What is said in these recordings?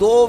2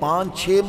5-6